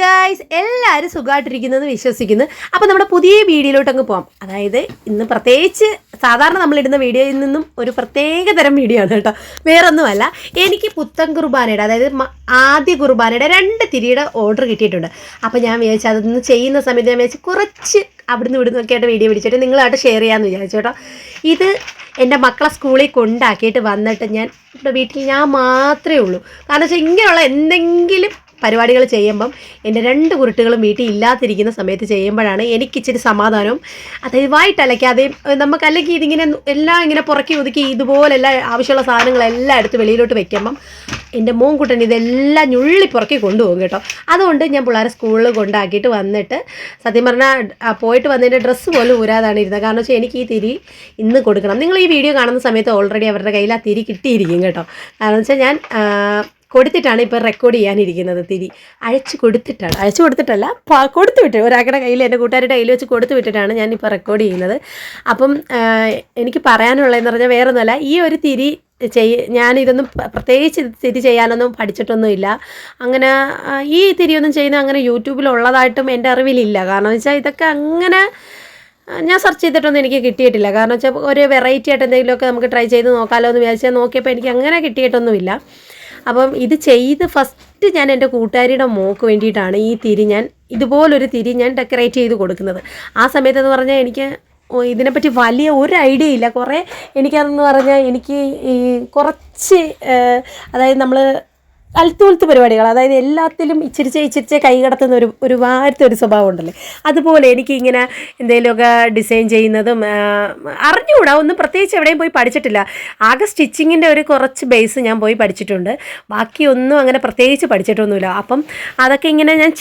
Guys, എല്ലാവരും സുഖമായിട്ടിരിക്കുന്നത് വിശ്വസിക്കുന്നു. അപ്പോൾ നമ്മുടെ പുതിയ വീഡിയോയിലോട്ട് അങ്ങ് പോകാം. അതായത് ഇന്ന് പ്രത്യേകിച്ച് സാധാരണ നമ്മളിടുന്ന വീഡിയോയിൽ നിന്നും ഒരു പ്രത്യേക തരം വീഡിയോ ആണ് കേട്ടോ. വേറൊന്നുമല്ല, എനിക്ക് പുത്തൻ കുർബാനയുടെ അതായത് ആദ്യ കുർബാനയുടെ 2 തിരിയുടെ ഓർഡർ കിട്ടിയിട്ടുണ്ട്. അപ്പോൾ ഞാൻ വിചാരിച്ചു അതൊന്ന് ചെയ്യുന്ന സമയത്ത് ഞാൻ വിചാരിച്ചു കുറച്ച് അവിടുന്ന് ഇവിടുന്ന് ഒക്കെ ആയിട്ട് വീഡിയോ പിടിച്ചിട്ട് നിങ്ങളായിട്ട് ഷെയർ ചെയ്യാമെന്ന് വിചാരിച്ചു കേട്ടോ. ഇത് എൻ്റെ മക്കളെ സ്കൂളിൽ കൊണ്ടാക്കിയിട്ട് വന്നിട്ട് ഞാൻ ഇവിടെ വീട്ടിൽ ഞാൻ മാത്രമേ ഉള്ളൂ. കാരണം വെച്ചാൽ ഇങ്ങനെയുള്ള എന്തെങ്കിലും പരിപാടികൾ ചെയ്യുമ്പം എൻ്റെ 2 കുരുട്ടുകളും വീട്ടിൽ ഇല്ലാതിരിക്കുന്ന സമയത്ത് ചെയ്യുമ്പോഴാണ് എനിക്കിച്ചിരി സമാധാനവും. അതായത് വായിട്ടലയ്ക്കാതെയും നമുക്ക് അല്ലെങ്കിൽ ഇതിങ്ങനെ എല്ലാം ഇങ്ങനെ പുറക്കി ഒതുക്കി ഇതുപോലെല്ലാം ആവശ്യമുള്ള സാധനങ്ങളെല്ലാം എടുത്ത് വെളിയിലോട്ട് വെക്കുമ്പം എൻ്റെ മോൻകുട്ടൻ ഇതെല്ലാം ഞുള്ളി പുറക്കി കൊണ്ടുപോകും കേട്ടോ. അതുകൊണ്ട് ഞാൻ പിള്ളേരെ സ്കൂളിൽ കൊണ്ടാക്കിയിട്ട് വന്നിട്ട് സത്യം പറഞ്ഞാൽ പോയിട്ട് വന്നതിൻ്റെ ഡ്രസ്സ് പോലും ഊരാതാണ് ഇരുന്നത്. കാരണം വെച്ചാൽ എനിക്ക് ഈ തിരി ഇന്ന് കൊടുക്കണം. നിങ്ങൾ ഈ വീഡിയോ കാണുന്ന സമയത്ത് ഓൾറെഡി അവരുടെ കയ്യിൽ ആ തിരി കിട്ടിയിരിക്കും കേട്ടോ. കാരണം വെച്ചാൽ ഞാൻ കൊടുത്തിട്ടാണ് ഇപ്പോൾ റെക്കോർഡ് ചെയ്യാനിരിക്കുന്നത്. തിരി അയച്ചു കൊടുത്തിട്ടല്ല കൊടുത്തു വിട്ട് ഒരാളുടെ കയ്യിൽ എൻ്റെ കൂട്ടുകാരുടെ കയ്യിൽ വെച്ച് കൊടുത്തു വിട്ടിട്ടാണ് ഞാനിപ്പോൾ റെക്കോർഡ് ചെയ്യുന്നത്. അപ്പം എനിക്ക് പറയാനുള്ളതെന്ന് പറഞ്ഞാൽ വേറൊന്നുമല്ല, ഈ ഒരു തിരി ഞാനിതൊന്നും പ്രത്യേകിച്ച് തിരി ചെയ്യാനൊന്നും പഠിച്ചിട്ടൊന്നുമില്ല. അങ്ങനെ ഈ തിരിയൊന്നും ചെയ്യുന്ന അങ്ങനെ യൂട്യൂബിലുള്ളതായിട്ടും എൻ്റെ അറിവിലില്ല. കാരണം വെച്ചാൽ ഇതൊക്കെ അങ്ങനെ ഞാൻ സെർച്ച് ചെയ്തിട്ടൊന്നും എനിക്ക് കിട്ടിയിട്ടില്ല. കാരണം വെച്ചാൽ ഒരു വെറൈറ്റി ആയിട്ട് എന്തെങ്കിലുമൊക്കെ നമുക്ക് ട്രൈ ചെയ്ത് നോക്കാമല്ലോ എന്ന് വിചാരിച്ചാൽ നോക്കിയപ്പോൾ എനിക്ക് അങ്ങനെ കിട്ടിയിട്ടൊന്നുമില്ല. അപ്പം ഇത് ചെയ്ത് ഫസ്റ്റ് ഞാൻ എൻ്റെ കൂട്ടുകാരിയുടെ മോൾക്ക് വേണ്ടിയിട്ടാണ് ഈ തിരി ഇതുപോലൊരു തിരി ഞാൻ ഡെക്കറേറ്റ് ചെയ്ത് കൊടുക്കുന്നത്. ആ സമയത്തെന്ന് പറഞ്ഞാൽ എനിക്ക് ഇതിനെപ്പറ്റി വലിയ ഒരു ഐഡിയ ഇല്ല. കുറേ എനിക്കതെന്ന് പറഞ്ഞാൽ എനിക്ക് ഈ കുറച്ച് അതായത് നമ്മൾ അൽത്തുലത്ത് പരിപാടികൾ, അതായത് എല്ലാത്തിലും ഇച്ചിരിച്ചേ കൈ കടത്തുന്ന ഒരു വാരത്തെ ഒരു സ്വഭാവം ഉണ്ടല്ലേ, അതുപോലെ എനിക്കിങ്ങനെ എന്തെങ്കിലുമൊക്കെ ഡിസൈൻ ചെയ്യുന്നതും അറിഞ്ഞുകൂടാ. ഒന്നും പ്രത്യേകിച്ച് എവിടെയും പോയി പഠിച്ചിട്ടില്ല. ആകെ സ്റ്റിച്ചിങ്ങിൻ്റെ ഒരു കുറച്ച് ബേസ് ഞാൻ പോയി പഠിച്ചിട്ടുണ്ട്. ബാക്കിയൊന്നും അങ്ങനെ പ്രത്യേകിച്ച് പഠിച്ചിട്ടൊന്നുമില്ല. അപ്പം അതൊക്കെ ഇങ്ങനെ ഞാൻ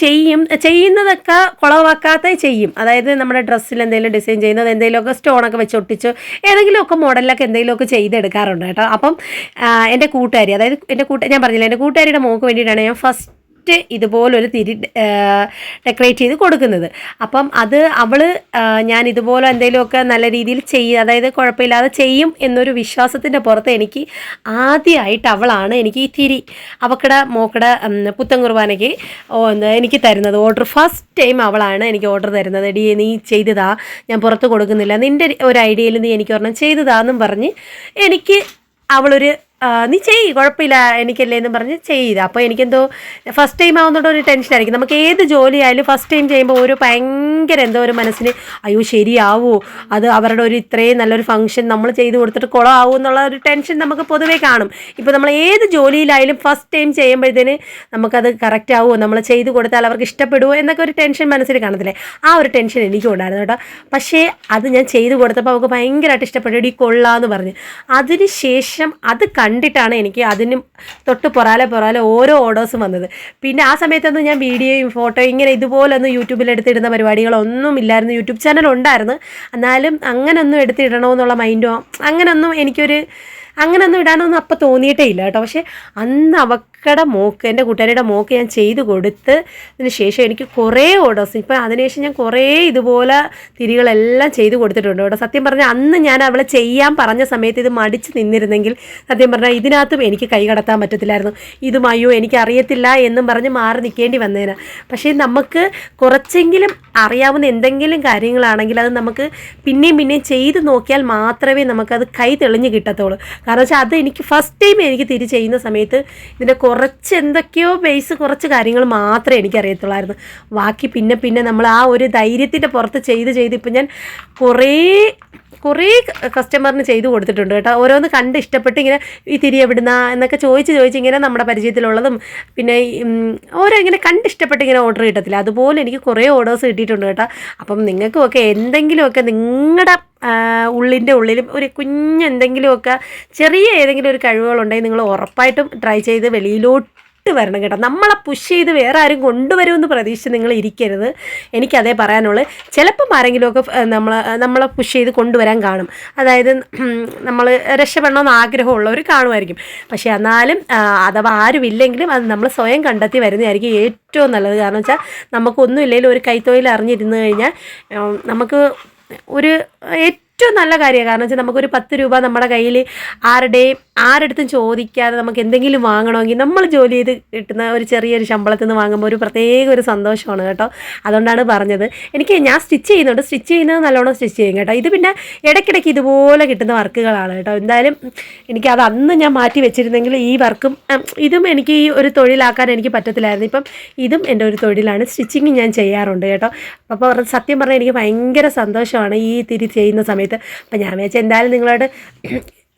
ചെയ്യുന്നതൊക്കെ കുളവാക്കാതെ ചെയ്യും. അതായത് നമ്മുടെ ഡ്രസ്സിൽ എന്തെങ്കിലും ഡിസൈൻ ചെയ്യുന്നത്, എന്തെങ്കിലുമൊക്കെ സ്റ്റോണൊക്കെ വെച്ച് ഒട്ടിച്ച് ഏതെങ്കിലുമൊക്കെ മോഡലിലൊക്കെ എന്തെങ്കിലുമൊക്കെ ചെയ്തെടുക്കാറുണ്ട് കേട്ടോ. അപ്പം എൻ്റെ കൂട്ടുകാരി, അതായത് ഞാൻ പറഞ്ഞില്ല, എൻ്റെ കൂട്ടുകാരിയുടെ മോൾക്ക് വേണ്ടിയിട്ടാണ് ഞാൻ ഫസ്റ്റ് ഇതുപോലൊരു തിരി ഡെക്കറേറ്റ് ചെയ്ത് കൊടുക്കുന്നത്. അപ്പം അത് ഞാൻ ഇതുപോലെ എന്തെങ്കിലുമൊക്കെ നല്ല രീതിയിൽ അതായത് കുഴപ്പമില്ലാതെ ചെയ്യും എന്നൊരു വിശ്വാസത്തിൻ്റെ പുറത്ത് എനിക്ക് ആദ്യമായിട്ട് അവളാണ് എനിക്ക് ഈ തിരി മോക്കടെ പുത്തൻ കുർബാനയ്ക്ക് എനിക്ക് തരുന്നത് ഓർഡർ. ഫസ്റ്റ് ടൈം അവളാണ് എനിക്ക് ഓർഡർ തരുന്നത്. എടി നീ ചെയ്തതാ, ഞാൻ പുറത്ത് കൊടുക്കുന്നില്ല, നിൻ്റെ ഒരു ഐഡിയയിൽ നീ എനിക്ക് പറഞ്ഞാൽ ചെയ്തതാന്നും പറഞ്ഞ് എനിക്ക് അവളൊരു നീ കുഴപ്പമില്ല എനിക്കല്ലേ എന്നും പറഞ്ഞ് ചെയ്ത. അപ്പോൾ എനിക്കെന്തോ ഫസ്റ്റ് ടൈം ആവുന്നതുകൊണ്ട് ഒരു ടെൻഷനായിരിക്കും. നമുക്ക് ഏത് ജോലിയായാലും ഫസ്റ്റ് ടൈം ചെയ്യുമ്പോൾ ഒരു ഭയങ്കര എന്തോ ഒരു മനസ്സിന് അയ്യോ ശരിയാവോ, അത് അവരുടെ ഒരു ഇത്രയും നല്ലൊരു ഫംഗ്ഷൻ നമ്മൾ ചെയ്ത് കൊടുത്തിട്ട് കുളമാവും എന്നുള്ള ഒരു ടെൻഷൻ നമുക്ക് പൊതുവേ കാണും. ഇപ്പോൾ നമ്മൾ ഏത് ജോലിയിലായാലും ഫസ്റ്റ് ടൈം ചെയ്യുമ്പോഴത്തേന് നമുക്കത് കറക്റ്റ് ആവുമോ, നമ്മൾ ചെയ്ത് കൊടുത്താൽ അവർക്ക് ഇഷ്ടപ്പെടുമോ എന്നൊക്കെ ഒരു ടെൻഷൻ മനസ്സിൽ കാണത്തില്ലേ. ആ ഒരു ടെൻഷൻ എനിക്കും ഉണ്ടായിരുന്നു കേട്ടോ. പക്ഷേ അത് ഞാൻ ചെയ്ത് കൊടുത്തപ്പോൾ അവർക്ക് ഭയങ്കരമായിട്ട് ഇഷ്ടപ്പെട്ടു, ഈ കൊള്ളാമെന്ന് പറഞ്ഞ്. അതിന് ശേഷം അത് കണ്ടിട്ടാണ് എനിക്ക് അതിന് തൊട്ട് പൊറാലെ ഓരോ ഓർഡേഴ്സും വന്നത്. പിന്നെ ആ സമയത്തൊന്നും ഞാൻ വീഡിയോയും ഫോട്ടോയും ഇങ്ങനെ ഇതുപോലൊന്നും യൂട്യൂബിൽ എടുത്തിടുന്ന പരിപാടികളൊന്നും ഇല്ലായിരുന്നു. യൂട്യൂബ് ചാനൽ ഉണ്ടായിരുന്നു, എന്നാലും അങ്ങനെയൊന്നും എടുത്തിടണമെന്നുള്ള മൈൻഡോ അങ്ങനെയൊന്നും ഇടാനൊന്നും അപ്പം തോന്നിയിട്ടേ ഇല്ല കേട്ടോ. പക്ഷേ അന്ന് എൻ്റെ കൂട്ടുകാരിയുടെ മോക്ക് ഞാൻ ചെയ്ത് കൊടുത്തതിന് ശേഷം എനിക്ക് കുറേ ഓർഡേഴ്സ്, ഇപ്പം അതിനുശേഷം ഞാൻ കുറേ ഇതുപോലെ തിരികളെല്ലാം ചെയ്ത് കൊടുത്തിട്ടുണ്ട് കേട്ടോ. സത്യം പറഞ്ഞാൽ അന്ന് ഞാൻ അവളെ ചെയ്യാൻ പറഞ്ഞ സമയത്ത് ഇത് മടിച്ച് നിന്നിരുന്നെങ്കിൽ സത്യം പറഞ്ഞാൽ ഇതിനകത്തും എനിക്ക് കൈ കടത്താൻ പറ്റത്തില്ലായിരുന്നു. ഇതും അയ്യോ എനിക്കറിയത്തില്ല എന്നും പറഞ്ഞ് മാറി നിൽക്കേണ്ടി വന്നേനെ. പക്ഷേ നമുക്ക് കുറച്ചെങ്കിലും അറിയാവുന്ന എന്തെങ്കിലും കാര്യങ്ങളാണെങ്കിൽ അത് നമുക്ക് പിന്നെയും ചെയ്ത് നോക്കിയാൽ മാത്രമേ നമുക്കത് കൈ തെളിഞ്ഞ് കിട്ടത്തുള്ളൂ. കാരണം വെച്ചാൽ അത് എനിക്ക് ഫസ്റ്റ് ടൈം എനിക്ക് തിരി ചെയ്യുന്ന സമയത്ത് ഇതിൻ്റെ കുറച്ച് എന്തൊക്കെയോ ബേസ് കുറച്ച് കാര്യങ്ങൾ മാത്രമേ എനിക്കറിയത്തുള്ളായിരുന്നു. ബാക്കി പിന്നെ നമ്മൾ ആ ഒരു ധൈര്യത്തിൻ്റെ പുറത്ത് ചെയ്ത് ഇപ്പം ഞാൻ കുറേ കസ്റ്റമറിന് ചെയ്ത് കൊടുത്തിട്ടുണ്ട് കേട്ടോ. ഓരോന്ന് കണ്ട് ഇഷ്ടപ്പെട്ട് ഇങ്ങനെ ഈ തിരി എവിടുന്ന എന്നൊക്കെ ചോദിച്ച് ഇങ്ങനെ നമ്മുടെ പരിചയത്തിലുള്ളതും പിന്നെ ഓരോ ഇങ്ങനെ കണ്ടിഷ്ടപ്പെട്ട് ഇങ്ങനെ ഓർഡർ കിട്ടത്തില്ല, അതുപോലെ എനിക്ക് കുറേ ഓർഡേഴ്സ് കിട്ടിയിട്ടുണ്ട് കേട്ടോ. അപ്പം നിങ്ങൾക്കുമൊക്കെ എന്തെങ്കിലുമൊക്കെ നിങ്ങളുടെ ഉള്ളിൻ്റെ ഉള്ളിലും ഒരു കുഞ്ഞെന്തെങ്കിലുമൊക്കെ ചെറിയ ഏതെങ്കിലും ഒരു കഴിവുകളുണ്ടെങ്കിൽ നിങ്ങൾ ഉറപ്പായിട്ടും ട്രൈ ചെയ്ത് വെളിയിലോട്ട് വരണം കേട്ടോ. നമ്മളെ പുഷ് ചെയ്ത് വേറെ ആരും കൊണ്ടുവരുമെന്ന് പ്രതീക്ഷിച്ച് നിങ്ങൾ ഇരിക്കരുത്. എനിക്കതേ പറയാനുള്ളൂ. ചിലപ്പം ആരെങ്കിലുമൊക്കെ നമ്മളെ പുഷ് ചെയ്ത് കൊണ്ടുവരാൻ കാണും. അതായത് നമ്മൾ രക്ഷപ്പെടണമെന്ന് ആഗ്രഹമുള്ളവർ കാണുമായിരിക്കും. പക്ഷേ എന്നാലും അഥവാ ആരുമില്ലെങ്കിലും അത് നമ്മൾ സ്വയം കണ്ടെത്തി വരുന്നതായിരിക്കും ഏറ്റവും നല്ലത്. കാരണം വെച്ചാൽ നമുക്കൊന്നും ഇല്ലെങ്കിലും ഒരു കൈത്തൊഴിൽ അറിഞ്ഞിരുന്നു കഴിഞ്ഞാൽ നമുക്ക് ഒരു ഏറ്റവും നല്ല കാര്യമാണ്. കാരണം വെച്ചാൽ നമുക്കൊരു 10 രൂപ നമ്മുടെ കയ്യിൽ ആരുടെടുത്തും ചോദിക്കാതെ നമുക്ക് എന്തെങ്കിലും വാങ്ങണമെങ്കിൽ നമ്മൾ ജോലി ചെയ്ത് കിട്ടുന്ന ഒരു ചെറിയൊരു ശമ്പളത്തിൽ നിന്ന് വാങ്ങുമ്പോൾ ഒരു പ്രത്യേക ഒരു സന്തോഷമാണ് കേട്ടോ. അതുകൊണ്ടാണ് പറഞ്ഞത്. ഞാൻ സ്റ്റിച്ച് ചെയ്യുന്നത് നല്ലോണം സ്റ്റിച്ച് ചെയ്യും കേട്ടോ. ഇത് പിന്നെ ഇടയ്ക്കിടയ്ക്ക് ഇതുപോലെ കിട്ടുന്ന വർക്കുകളാണ് കേട്ടോ. എന്തായാലും എനിക്കത് അന്ന് ഞാൻ മാറ്റി വെച്ചിരുന്നെങ്കിൽ ഈ വർക്കും ഇതും എനിക്ക് ഈ ഒരു തൊഴിലാക്കാൻ എനിക്ക് പറ്റത്തില്ലായിരുന്നു. ഇപ്പം ഇതും എൻ്റെ ഒരു തൊഴിലാണ്. സ്റ്റിച്ചിങ് ഞാൻ ചെയ്യാറുണ്ട് കേട്ടോ. അപ്പോൾ സത്യം പറഞ്ഞാൽ എനിക്ക് ഭയങ്കര സന്തോഷമാണ് ഈ ചെയ്യുന്ന സമയത്ത്. അപ്പം ഞാൻ വിചാരിച്ചാൽ എന്തായാലും നിങ്ങളോട്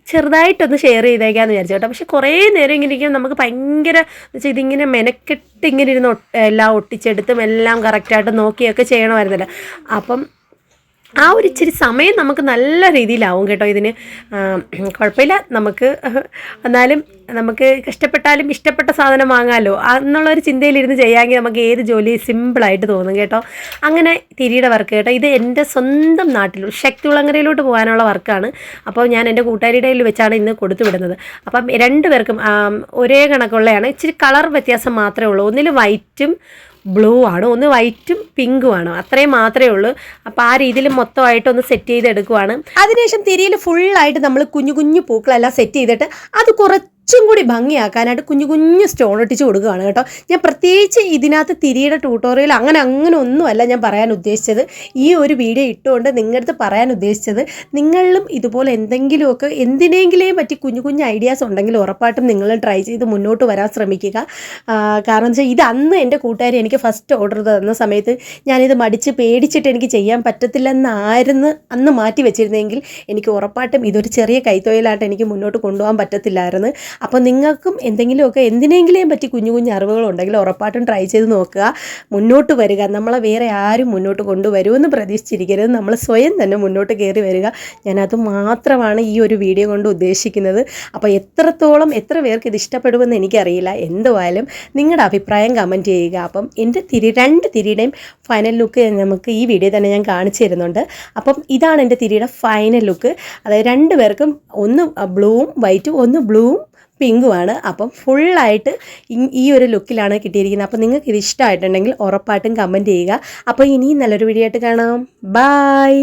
ചെറുതായിട്ടൊന്ന് ഷെയർ ചെയ്തേക്കാമെന്ന് വിചാരിച്ചു കേട്ടോ. പക്ഷെ കുറേ നേരം ഇങ്ങനെ ഇരിക്കും, നമുക്ക് ഭയങ്കര എന്ന് വെച്ചാൽ ഇതിങ്ങനെ മെനക്കെട്ട് ഇങ്ങനെ ഇരുന്ന് എല്ലാം ഒട്ടിച്ചെടുത്തും എല്ലാം കറക്റ്റായിട്ട് നോക്കിയൊക്കെ ചെയ്യണമായിരുന്നല്ലോ. അപ്പം ആ ഒരു ഇച്ചിരി സമയം നമുക്ക് നല്ല രീതിയിലാവും കേട്ടോ. ഇതിന് കുഴപ്പമില്ല, നമുക്ക് എന്നാലും നമുക്ക് കഷ്ടപ്പെട്ടാലും ഇഷ്ടപ്പെട്ട സാധനം വാങ്ങാമല്ലോ എന്നുള്ളൊരു ചിന്തയിലിരുന്ന് ചെയ്യാമെങ്കിൽ നമുക്ക് ഏത് ജോലി സിമ്പിളായിട്ട് തോന്നും കേട്ടോ. അങ്ങനെ തിരിയുടെ വർക്ക് കേട്ടോ. ഇത് എൻ്റെ സ്വന്തം നാട്ടിൽ ശക്തികുളങ്ങരയിലോട്ട് പോകാനുള്ള വർക്കാണ്. അപ്പോൾ ഞാൻ എൻ്റെ കൂട്ടുകാരിയുടെ കയ്യിൽ വെച്ചാണ് ഇന്ന് കൊടുത്തു വിടുന്നത്. അപ്പം 2 പേർക്കും ഒരേ കണക്കുള്ളതാണ്. ഇച്ചിരി കളർ വ്യത്യാസം മാത്രമേ ഉള്ളൂ. ഒന്നിൽ വൈറ്റും ബ്ലൂ ആണ്, ഒന്ന് വൈറ്റും പിങ്കും ആണ്, അത്രയും മാത്രമേ ഉള്ളൂ. അപ്പോൾ ആ രീതിയിൽ മൊത്തമായിട്ടൊന്ന് സെറ്റ് ചെയ്തെടുക്കുവാണ്. അതിനുശേഷം തിരിയിൽ ഫുള്ളായിട്ട് നമ്മൾ കുഞ്ഞു കുഞ്ഞു പൂക്കളെല്ലാം സെറ്റ് ചെയ്തിട്ട് അത് കുറച്ചും കൂടി ഭംഗിയാക്കാനായിട്ട് കുഞ്ഞു കുഞ്ഞു സ്റ്റോൺ ഒട്ടിച്ച് കൊടുക്കുകയാണ് കേട്ടോ. ഞാൻ പ്രത്യേകിച്ച് ഇതിനകത്ത് തിരിയുടെ ട്യൂട്ടോറിയൽ അങ്ങനെ ഒന്നുമല്ല ഞാൻ പറയാൻ ഉദ്ദേശിച്ചത്. ഈ ഒരു വീഡിയോ ഇട്ടുകൊണ്ട് നിങ്ങളുടെ അടുത്ത് പറയാൻ ഉദ്ദേശിച്ചത്, നിങ്ങളിലും ഇതുപോലെ എന്തെങ്കിലുമൊക്കെ എന്തിനെങ്കിലും പറ്റി കുഞ്ഞു കുഞ്ഞു ഐഡിയാസ് ഉണ്ടെങ്കിൽ ഉറപ്പായിട്ടും നിങ്ങൾ ട്രൈ ചെയ്ത് മുന്നോട്ട് വരാൻ ശ്രമിക്കുക. കാരണം വെച്ചാൽ ഇത് അന്ന് എൻ്റെ കൂട്ടുകാരി എനിക്ക് ഫസ്റ്റ് ഓർഡർ തന്ന സമയത്ത് ഞാനിത് മടിച്ച് പേടിച്ചിട്ട് എനിക്ക് ചെയ്യാൻ പറ്റത്തില്ലെന്നായിരുന്നു അന്ന് മാറ്റി വെച്ചിരുന്നെങ്കിൽ എനിക്ക് ഉറപ്പായിട്ടും ഇതൊരു ചെറിയ കൈത്തൊഴിലായിട്ട് എനിക്ക് മുന്നോട്ട് കൊണ്ടുപോകാൻ പറ്റത്തില്ലായിരുന്നു. അപ്പോൾ നിങ്ങൾക്കും എന്തിനെങ്കിലും പറ്റി കുഞ്ഞു കുഞ്ഞു അറിവുകളുണ്ടെങ്കിൽ ഉറപ്പായിട്ടും ട്രൈ ചെയ്ത് നോക്കുക, മുന്നോട്ട് വരിക. നമ്മളെ വേറെ ആരും മുന്നോട്ട് കൊണ്ടുവരുമെന്ന് പ്രതീക്ഷിച്ചിരിക്കരുത്, നമ്മൾ സ്വയം തന്നെ മുന്നോട്ട് കയറി വരിക. ഞാനത് മാത്രമാണ് ഈ ഒരു വീഡിയോ കൊണ്ട് ഉദ്ദേശിക്കുന്നത്. അപ്പോൾ എത്ര പേർക്ക് ഇത് ഇഷ്ടപ്പെടുമെന്ന് എനിക്കറിയില്ല. എന്തുവായാലും നിങ്ങളുടെ അഭിപ്രായം കമൻറ്റ് ചെയ്യുക. അപ്പം എൻ്റെ 2 തിരിയുടെയും ഫൈനൽ ലുക്ക് നമുക്ക് ഈ വീഡിയോ തന്നെ ഞാൻ കാണിച്ചു തരുന്നുണ്ട്. അപ്പം ഇതാണ് എൻ്റെ തിരിയുടെ ഫൈനൽ ലുക്ക്. അതായത് 2 പേർക്കും ഒന്ന് ബ്ലൂവും വൈറ്റും ഒന്ന് ബ്ലൂവും പിങ്കുമാണ്. അപ്പം ഫുള്ളായിട്ട് ഈ ഒരു ലുക്കിലാണ് കിട്ടിയിരിക്കുന്നത്. അപ്പോൾ നിങ്ങൾക്ക് ഇത് ഇഷ്ടമായിട്ടുണ്ടെങ്കിൽ ഉറപ്പായിട്ടും കമൻറ്റ് ചെയ്യുക. അപ്പോൾ ഇനിയും നല്ലൊരു വീഡിയോ ആയിട്ട് കാണാം. ബൈ.